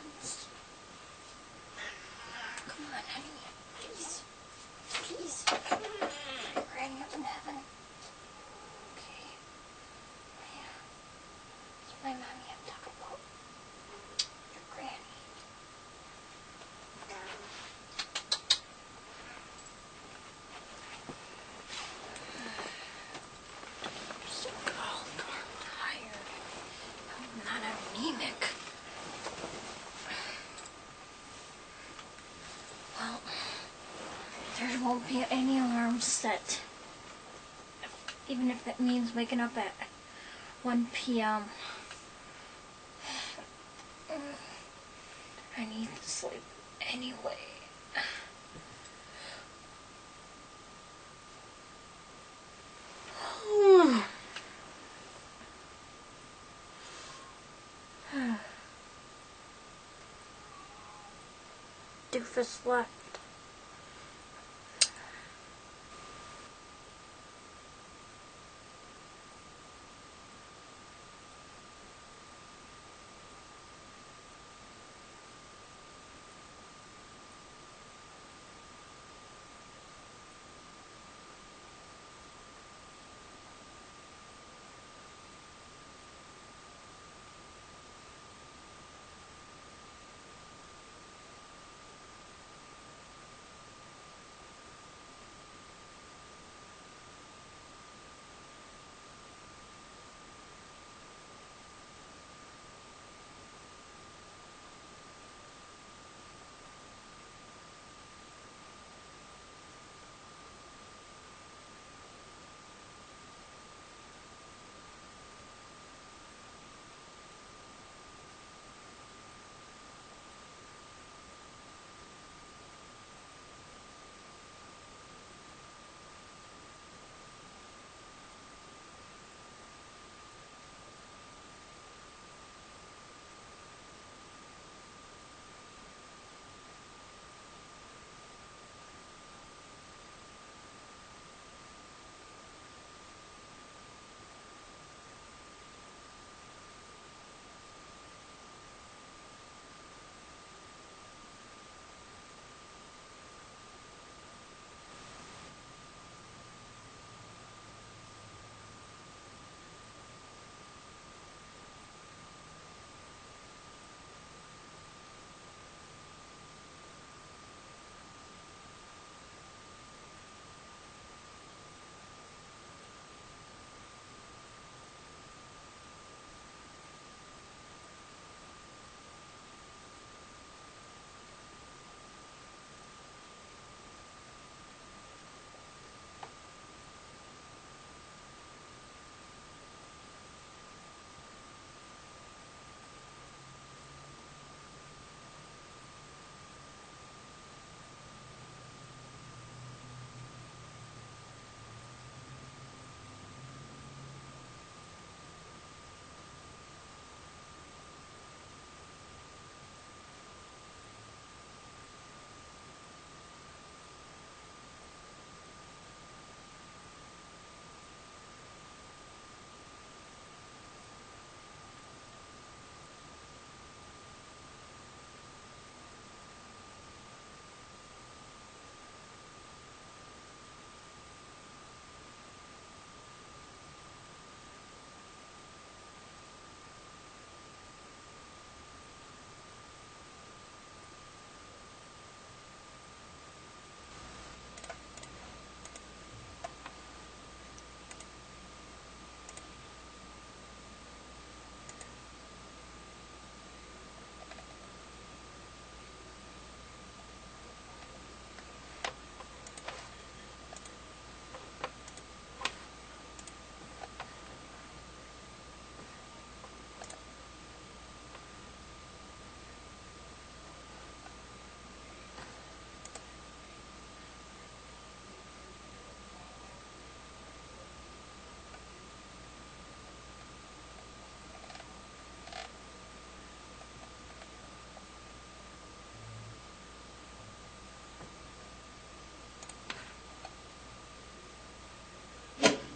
once. Come on, honey. Please. Please. My granny up in heaven. Okay. Yeah. That's my mommy I'm talking about. Your granny. I'm so cold. I'm tired. I'm not anemic. Well, there won't be any alarms set. Even if that means waking up at 1 p.m. I need to sleep anyway. Doofus left.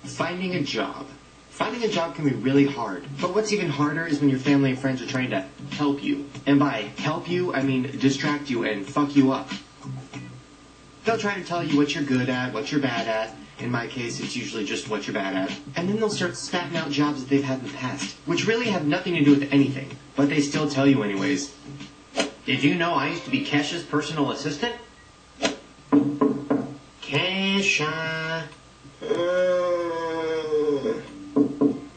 Finding a job. Finding a job can be really hard, but what's even harder is when your family and friends are trying to help you. And by help you, I mean distract you and fuck you up. They'll try to tell you what you're good at, what you're bad at. In my case, it's usually just what you're bad at. And then they'll start spatting out jobs that they've had in the past, which really have nothing to do with anything, but they still tell you anyways. Did you know I used to be Kesha's personal assistant? Kesha.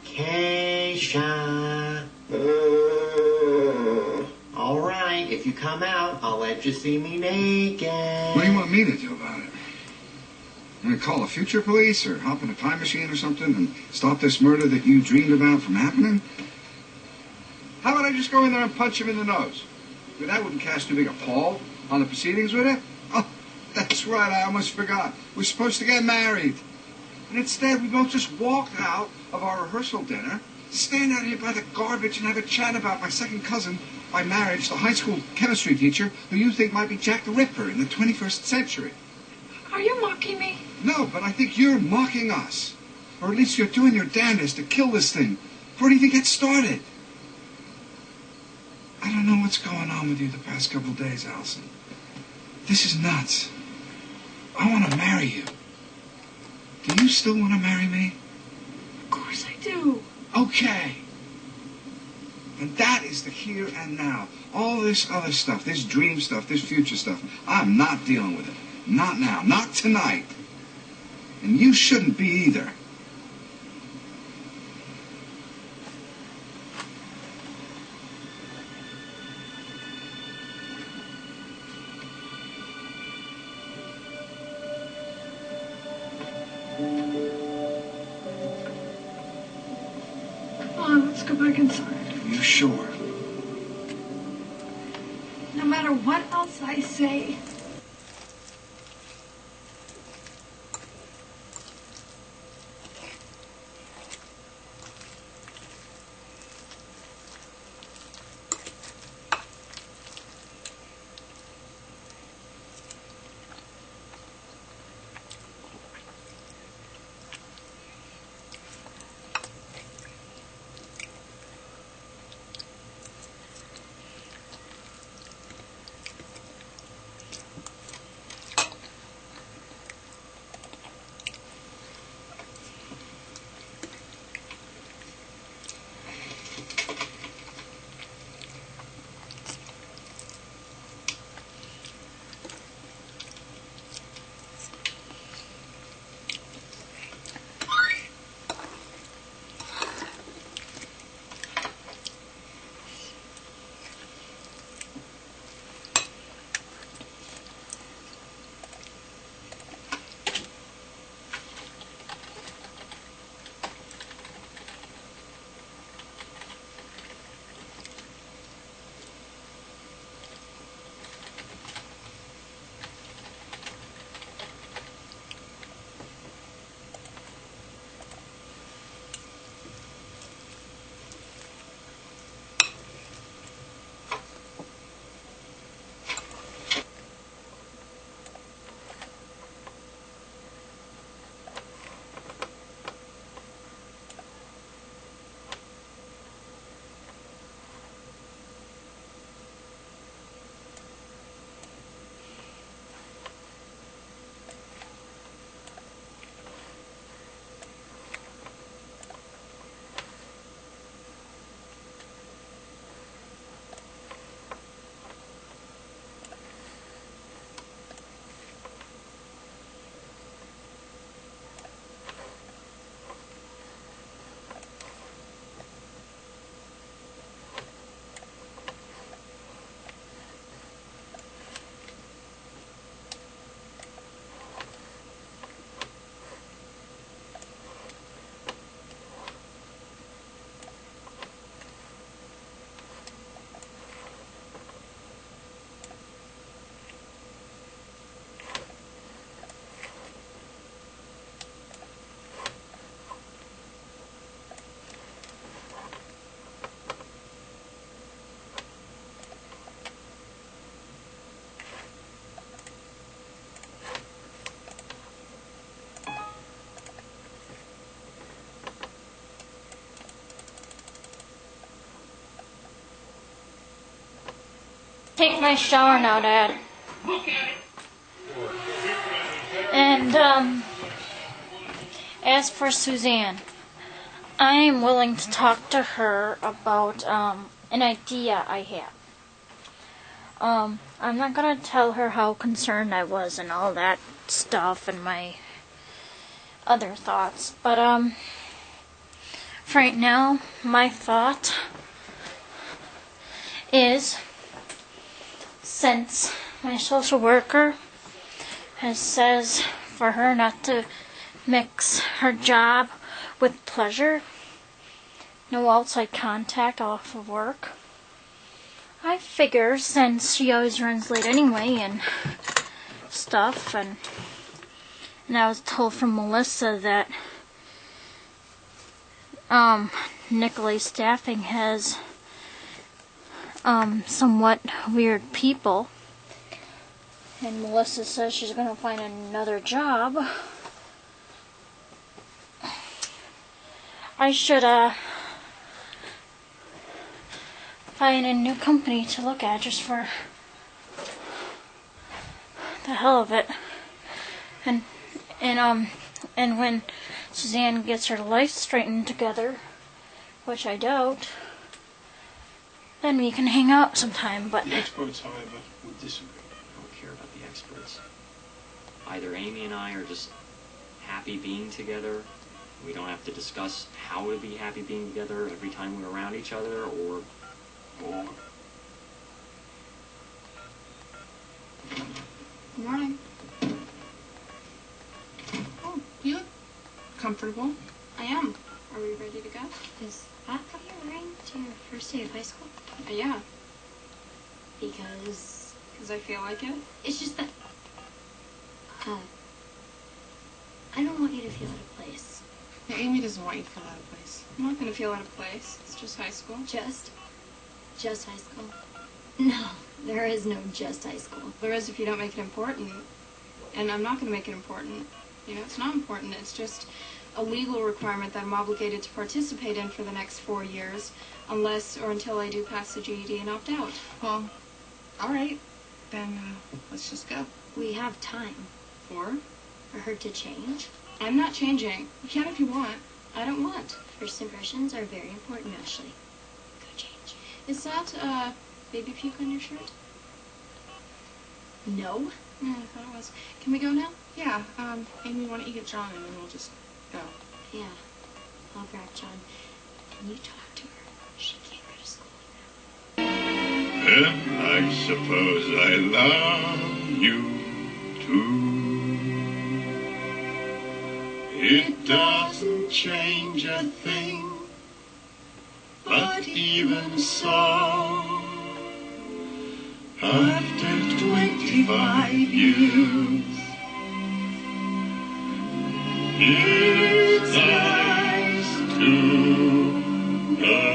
Kesha. All right, if you come out, I'll let you see me naked. What do you want me to do about it? I'm going to call the future police or hop in a time machine or something and stop this murder that you dreamed about from happening? How about I just go in there and punch him in the nose? I mean, that wouldn't cast too big a pall on the proceedings, would it? Oh, that's right, I almost forgot. We're supposed to get married. And instead, we both just walked out of our rehearsal dinner, stand out here by the garbage and have a chat about my second cousin, by marriage, the high school chemistry teacher who you think might be Jack the Ripper in the 21st century. Are you mocking me? No, but I think you're mocking us. Or at least you're doing your damnedest to kill this thing before it even gets started. I don't know what's going on with you the past couple of days, Allison. This is nuts. I want to marry you. Do you still want to marry me? Of course I do. Okay. And that is the here and now. All this other stuff, this dream stuff, this future stuff, I'm not dealing with it. Not now. Not tonight. And you shouldn't be either. Let's go back inside. You sure? No matter what else I say. take my shower now, Dad. And, as for Suzanne, I am willing to talk to her about, an idea I have. I'm not gonna tell her how concerned I was and all that stuff and my other thoughts, but, for right now, my thought is, since my social worker says for her not to mix her job with pleasure, no outside contact off of work, I figure since she always runs late anyway and stuff, and I was told from Melissa that Nicolay Staffing has somewhat weird people, and Melissa says she's gonna find another job. I should find a new company to look at just for the hell of it. And when Suzanne gets her life straightened together, which I doubt, then we can hang out sometime. But the experts, however, would disagree. I don't care about the experts. Either Amy and I are just happy being together. We don't have to discuss how to be happy being together every time we're around each other, or... Good morning. Oh, you look comfortable. I am. Are we ready to go? Is that what you're wearing to your first day of high school? Yeah, Because because I feel like it. it's just that, I don't want you to feel out of place. Yeah, Amy doesn't want you to feel out of place. I'm not going to feel out of place. It's just high school. Just high school? No, there is no just high school. There is if you don't make it important. And I'm not going to make it important. You know, it's not important. It's just a legal requirement that I'm obligated to participate in for the next 4 years, unless or until I do pass the GED and opt out. Well, all right. Then let's just go. We have time For? for her to change. I'm not changing. You can if you want. I don't want. First impressions are very important, Ashley. Go change. Is that, baby puke on your shirt? No? Yeah, I thought it was. Can we go now? Yeah, Amy, why don't you get John and then we'll just go. Yeah. I'll grab John. Can you talk to her? She can't go to school now. And I suppose I love you too. It doesn't change a thing, but even so, after 25 years, it's nice to know.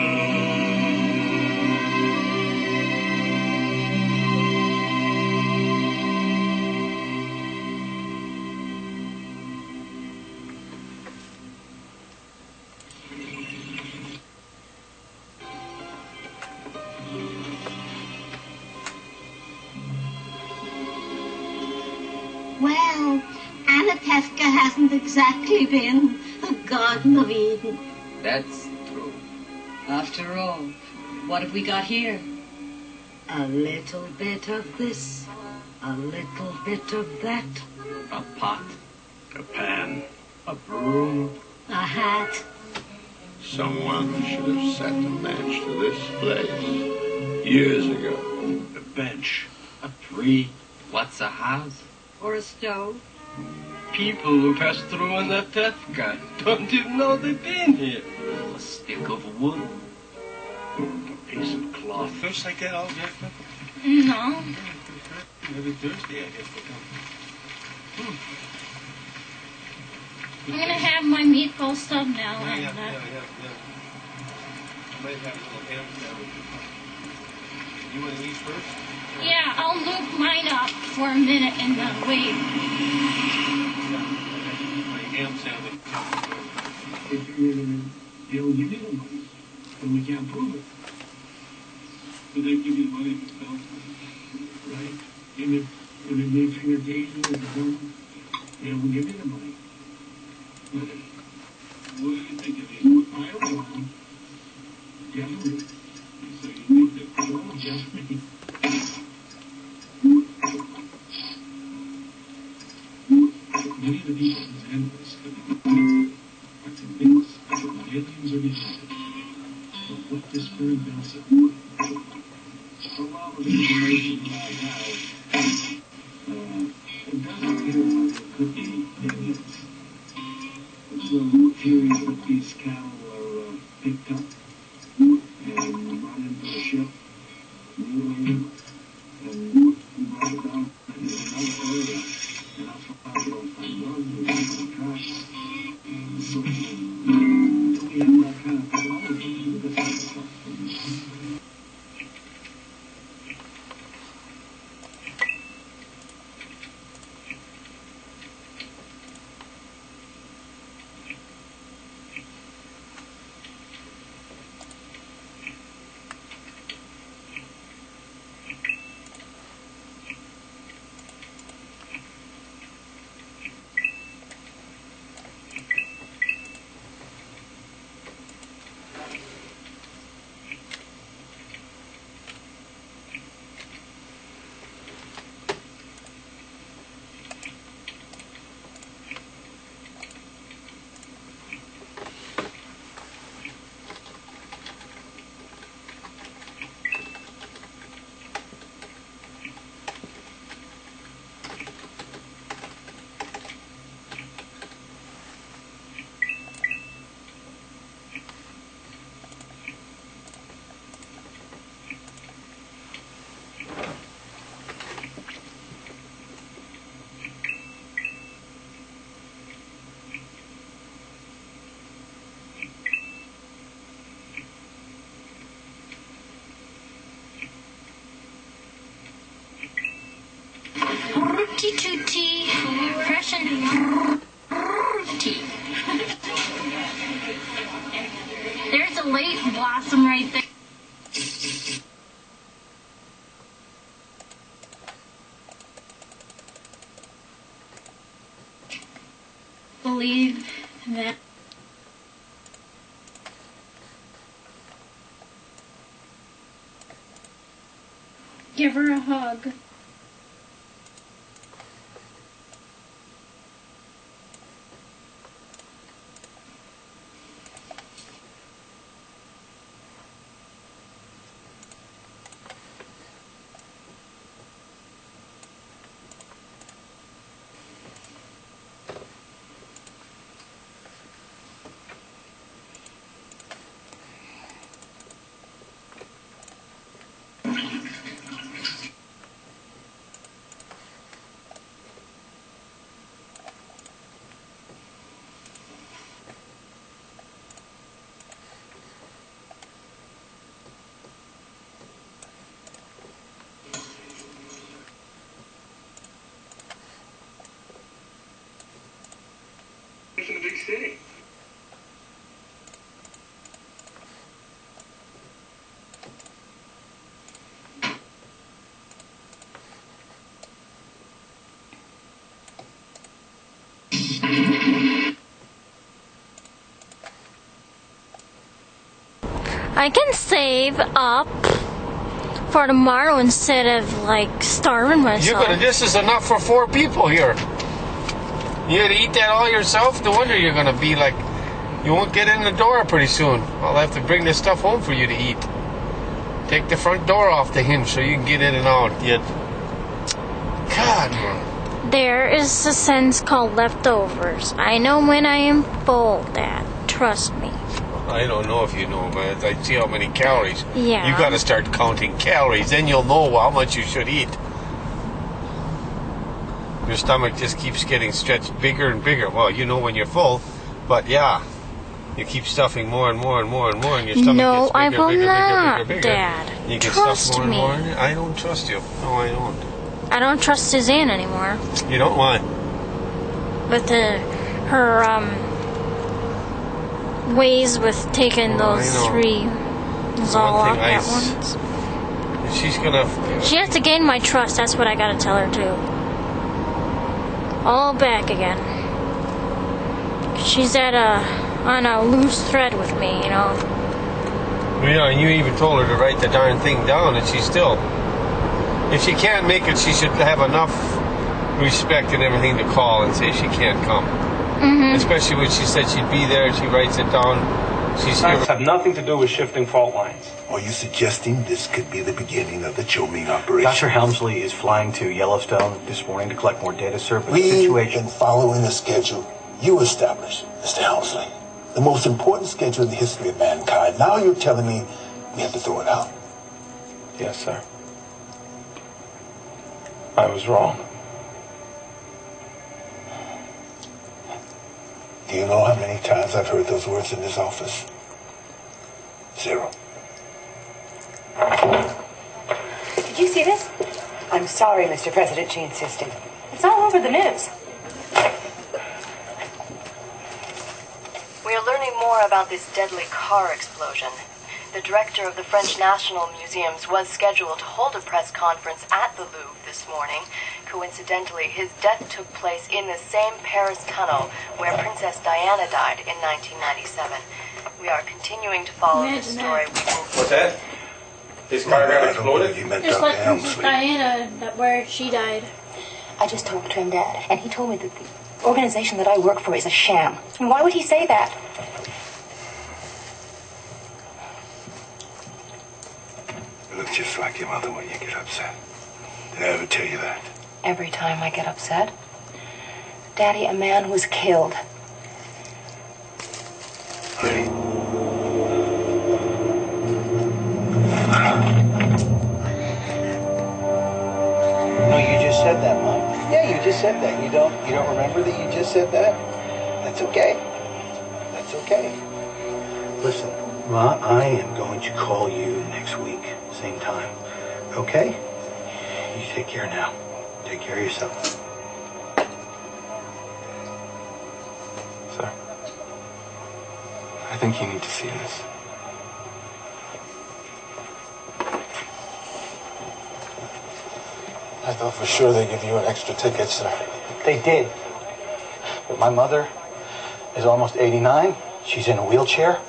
Well, Anatevka hasn't exactly been a Garden of Eden. That's true. After all, what have we got here? A little bit of this, a little bit of that, A pot, a pan, a broom. a hat. Someone should have set a match to this place years ago. A bench, a tree. What's a house? Or a stove. People who pass through on that Tefka don't even know they've been here. A stick of wood? A piece of cloth. Fish like that all day? no. Every Thursday, I guess they come. I'm gonna have my meatball sub now, and Yeah. I might have a little ham sandwich. You want to eat first? yeah, I'll loop mine up for a minute and then wait. My ham sandwich. If you're illegal, then we can't prove it. Did they give you the money to sell? Right. And if they figure Daisy was a woman, they will give you the money. What do you think of it? I don't know. Definitely. So you think that, oh, definitely. Many of the people in the endless are convinced that aliens are behind it. But what this bird does, a lot of information that I have, it doesn't appear like it could be aliens. So theories that these cattle are picked up and brought into the ship, mutilated, and brought it down in another area. And that's why I don't find drugs with people tracks. So we have that kind of technology to do this kind of stuff. Rooty tooty, fresh and fruity. There's a late blossom right there. Believe that. Give her a hug. In a big city. I can save up for tomorrow instead of like starving myself. This is enough for 4 people here. You had to eat that all yourself? No wonder you're gonna be like, you won't get in the door pretty soon. I'll have to bring this stuff home for you to eat. Take the front door off the hinge so you can get in and out. Yet, God, man. There is a sense called leftovers. I know when I am full, Dad. Trust me. I don't know if you know, but I see how many calories. Yeah. You gotta start counting calories, then you'll know how much you should eat. Your stomach just keeps getting stretched bigger and bigger. Well, you know when you're full, but yeah, you keep stuffing more and more and more and more, and your stomach gets bigger, I will bigger, not, bigger, bigger, bigger. Dad. You can Trust stuff more me. and more. I don't trust you. No, I don't. I don't trust Suzanne anymore. You don't want. With her ways with taking those 3 Zoloft at once. she's gonna... She has to gain my trust. That's what I gotta tell her too. All back again. She's on a loose thread with me, you know. Yeah, and you even told her to write the darn thing down, and she still... If she can't make it, she should have enough respect and everything to call and say she can't come. Mm-hmm. Especially when she said she'd be there and she writes it down. She's here. Have nothing to do with shifting fault lines. Are you suggesting this could be the beginning of the Choming operation? Dr. Helmsley is flying to Yellowstone this morning to collect more data, sir, but the We've situation... been following the schedule you established, Mr. Helmsley. The most important schedule in the history of mankind. Now you're telling me we have to throw it out. Yes, sir. I was wrong. Do you know how many times I've heard those words in this office? 0. Did you see this? I'm sorry, Mr. President, she insisted. It's all over the news. We are learning more about this deadly car explosion. The director of the French National Museums was scheduled to hold a press conference at the Louvre this morning. Coincidentally, his death took place in the same Paris tunnel where Princess Diana died in 1997. We are continuing to follow this story. What's that? His car got exploded? Just like Princess Diana, where she died. I just talked to him, Dad, and he told me that the organization that I work for is a sham. I mean, why would he say that? You look just like your mother when you get upset. Did I ever tell you that? Every time I get upset. Daddy, a man was killed. Honey. No, you just said that, Mom. Yeah, you just said that. You don't remember that you just said that? That's okay. That's okay. Listen, Ma, I am going to call you next week, same time. Okay? You take care now. Take care of yourself. Sir, I think you need to see this. I thought for sure they'd give you an extra ticket, sir. They did. But my mother is almost 89. She's in a wheelchair.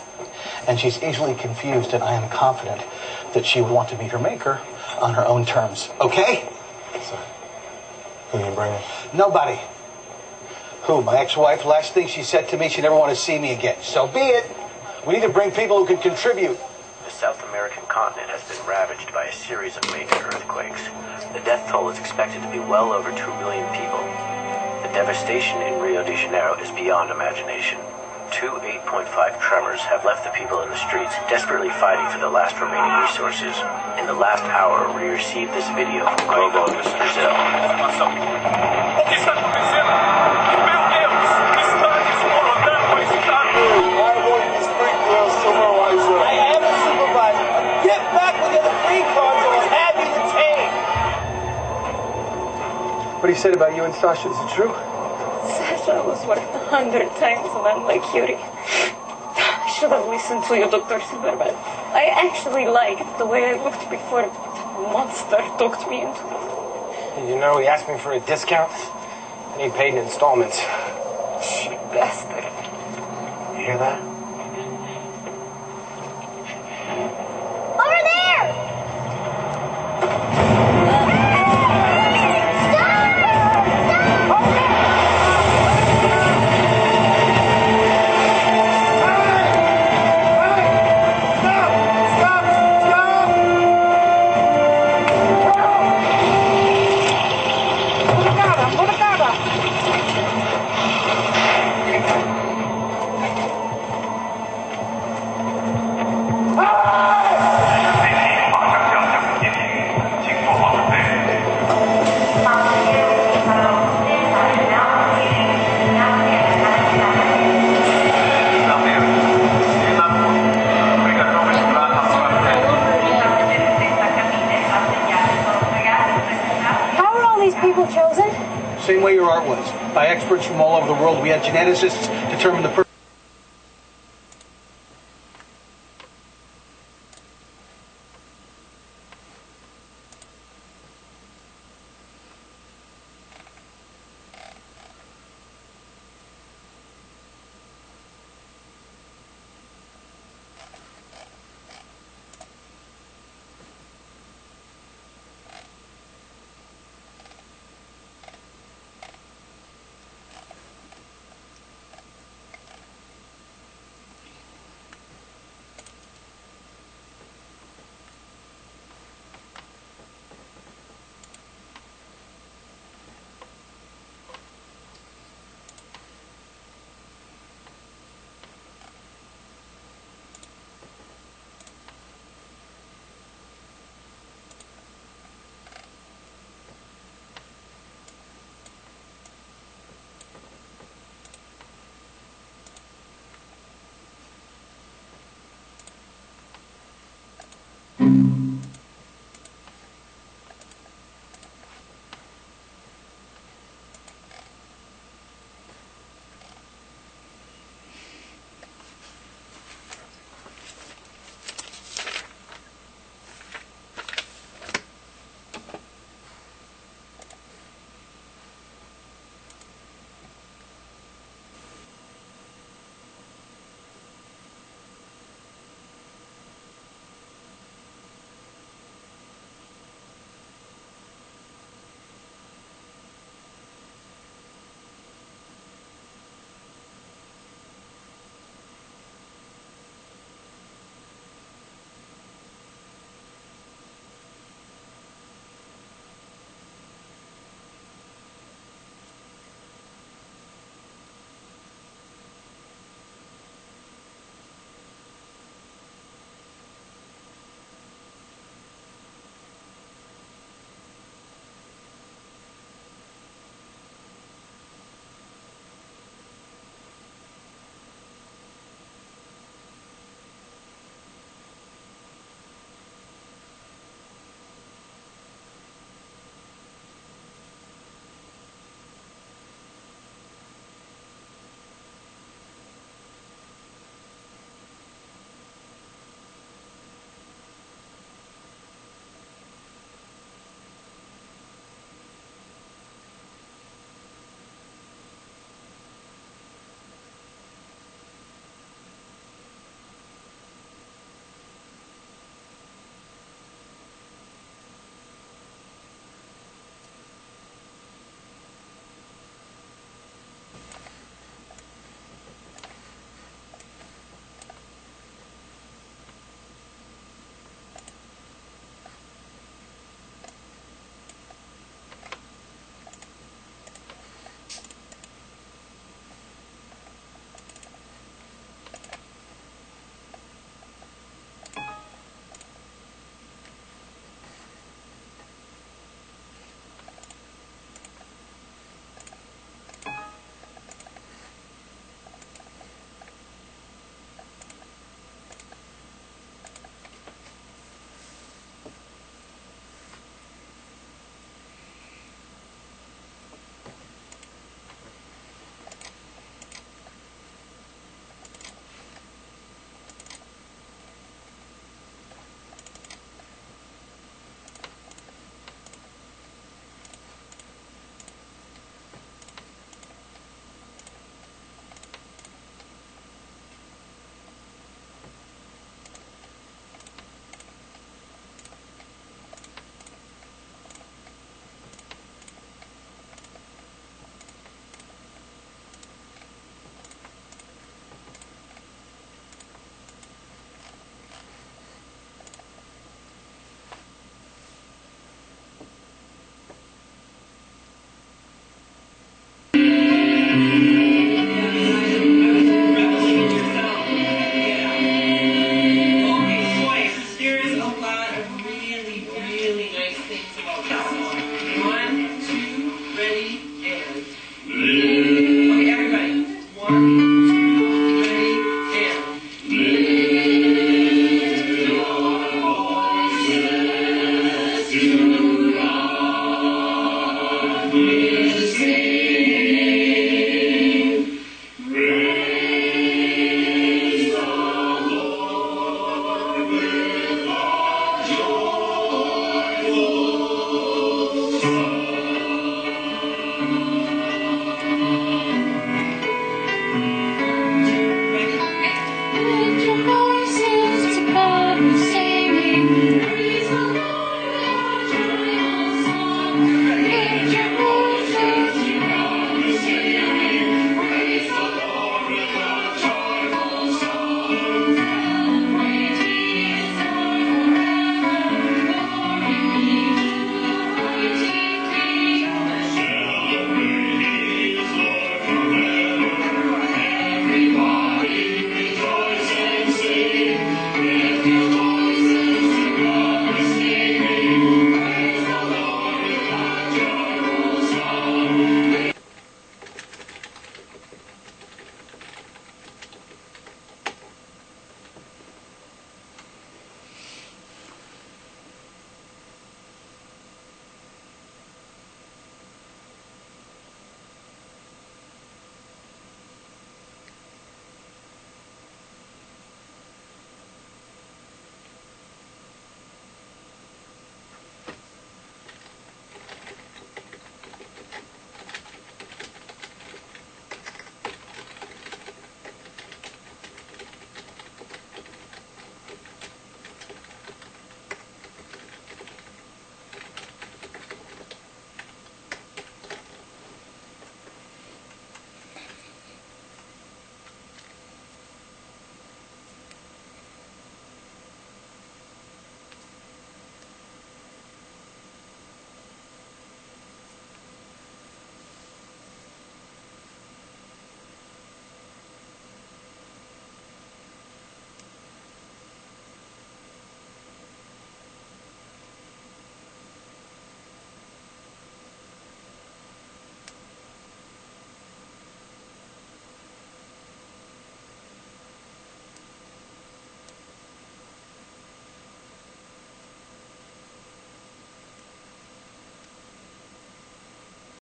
And she's easily confused, and I am confident that she would want to meet her maker on her own terms. Okay? Sir, who are you bringing? Nobody. Who? My ex-wife? Last thing she said to me, she never wanted to see me again. So be it. We need to bring people who can contribute. The South American continent has been ravaged by a series of major earthquakes. The death toll is expected to be well over 2 million people. The devastation in Rio de Janeiro is beyond imagination. 2 8.5 tremors have left the people in the streets, desperately fighting for the last remaining resources. In the last hour, we received this video from Congo, Brazil. I am a supervisor. Get back with the other free cards or I'll have you detained. What he said about you and Sasha, is it true? Sasha was worth 100 times a man like Yuri. I should have listened to you, Dr. Silverman. I actually liked the way I looked before that monster talked me into it. You know, he asked me for a discount, and he paid in installments. Cheap bastard. You hear that? Over there! Same way your art was. By experts from all over the world. We had geneticists determine the Bye.